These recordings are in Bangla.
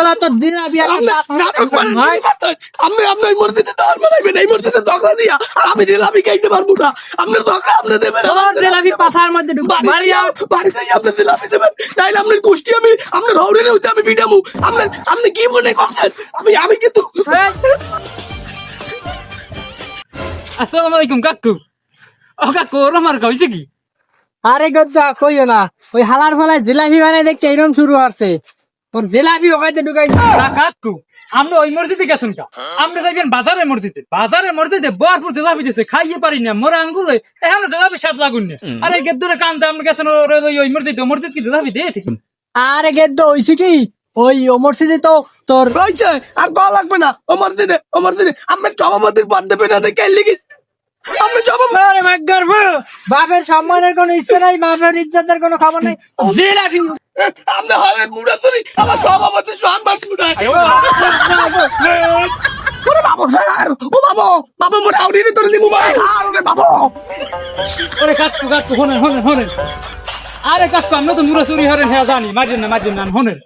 শালা তো জিলাপি আপনি আপনার মসজিদে দাঁড় বানাইবেন, এই মসজিদে ঝগড়া দিয়া আর আমি জিলাপি খাইতে পারবো না। আপনার ঝগড়া আপনি দেবেন, তোর জিলাপি পাছার মধ্যে ঢুকো বাড়ি যাও। বাড়িতে আপনি জিলাপি দেবেন, নাইলে আপনার গোষ্ঠী আমি আপনার হৌরের হইতে আমি পিটামু। আপনি কি মনে করছেন? আমি কিন্তু আসসালামু আলাইকুম কাকু। ও কাকু ওর আমার কইছে কি? আরে গদ্দা কইও না, ওই হালার ফলায় জিলাপি বানাই দেখতে এরকম শুরু হচ্ছে। তোর জিলাপি ওখানে ঢুকাই কাকু আমরা ওই মসজিদে গেছেন কা? আমরা যাইবেন বাজারে মসজিদে। বাজারে মসজিদে ভরপুর জিলাপি দিছে, খাইয়ে পারি না মোরা আঙ্গুলে এখন জিলাপি স্বাদ লাগুন না। আরে গেদ্দুরে কান্দে আমরা গেছেন ওই মসজিদে। মসজিদ কি জিলাপি দে ঠিক? আরে গেদ্দ হইছে কি, ওই মসজিদে তো তোর রয়েছে আর কল লাগবে না। ও মসজিদে আপনার সভাপতির পদ দেবে না, কেন লিখিস আপনি সভাপতি? আরে মাগর বাপের সম্মানের কোনো ইচ্ছে নাই, বাপের ইজ্জতের কোনো খবর নেই। জিলাপি আপনি হলেন মুড়াতরি, আমার সভাপতি সম্মান মুড়ায়। ওরে বাবু স্যার, ও বাবু মোরে আউডিরে তোরে দিমু ভাই স্যার, ওরে বাবু। ওরে কাকু হনেন। আরে কাকু আমরা তো মুরা চুরি হরেন হ্যাঁ জানি, মারিয়েন না হনেন।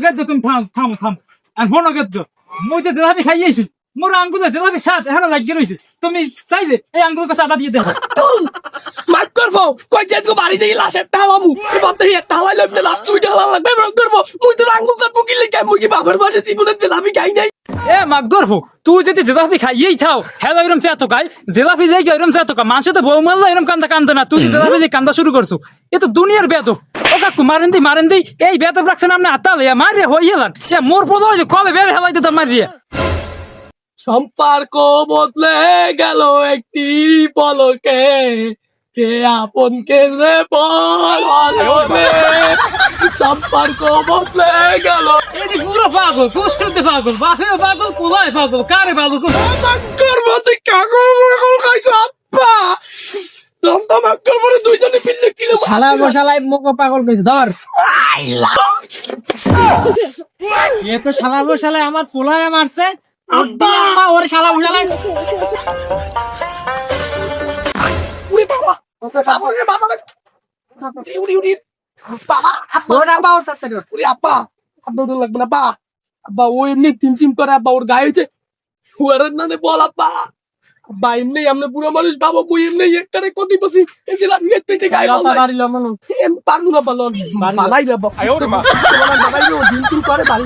গেদ্দ তুমি থাম। আর হনো গেদ্দ মুই তো জিলাপি খাইয়েছি, মোর আঙ্গুলে জিলাপি স্বাদ এখন লাগিয়ে রয়েছে। তুমি চাইলে এই আঙ্গুল কাছে আটা দিয়ে দেখো। মাইক করবো কই যেত বাড়ি থেকে লাশ একটা হালামু, এবার দেখি একটা হালাই লাগবে, লাশ দুইটা হালা লাগবে, মাইক করবো। মুই তো আঙ্গুল তার বুকিলে খাই, মুই কি বাবার বাসে জীবনে জিলাপি খাই নাই। এ মাগদর হো, তুই যদি জিলাপি খাইয়েই থাও হেলা এরম চেয়ে তো খাই জিলাপি দেখে এরম চেয়ে তো কা মানুষে তো বউ মারলা এরম কান্দে না, তুই জিলাপি দিয়ে কান্দা শুরু করছো। এ তো দুনিয়ার বেদ। ও কাকু মারেন দি এই বেদ রাখছেন আপনি আতালে মারিয়ে হয়ে গেলেন। এ মোর পদ কবে বের হেলাই দিতাম মারিয়ে। সম্পর্ক বদলে গেল একটি পলকে, কে আপন কে যে পর হলো। সম্পর্ক বদলে গেল। এই যে পুরো পাগল, কুষ্ঠতে পাগল, বাপে পাগল, পোলায় পাগল, কারে পাগল? করবো তুই কাগজ খাইছো আব্বা। মাক্কর পরে দুইজনে মিললে কিলো শালা বসালাই মুখ পাগল কইছে ধর। এ তো শালা বসালাই আমার পোলারে মারছে। আব্বা ওরে শালা বসালাই ওর আব্বা ওর সাথে লাগবে না। আব্বা ও এমনি চিম করে, আব্বা ওর গায়ে হয়েছে শুয়ারের নামে বল আব্বা। আব্বা এমনি আমরা বুড়ো মানুষ, বাবা বই এমনি একটারে কতি বসি এই যে আমি পেটে গায়ে পারবো না, বানাই বাবা দিন করে বাড়ি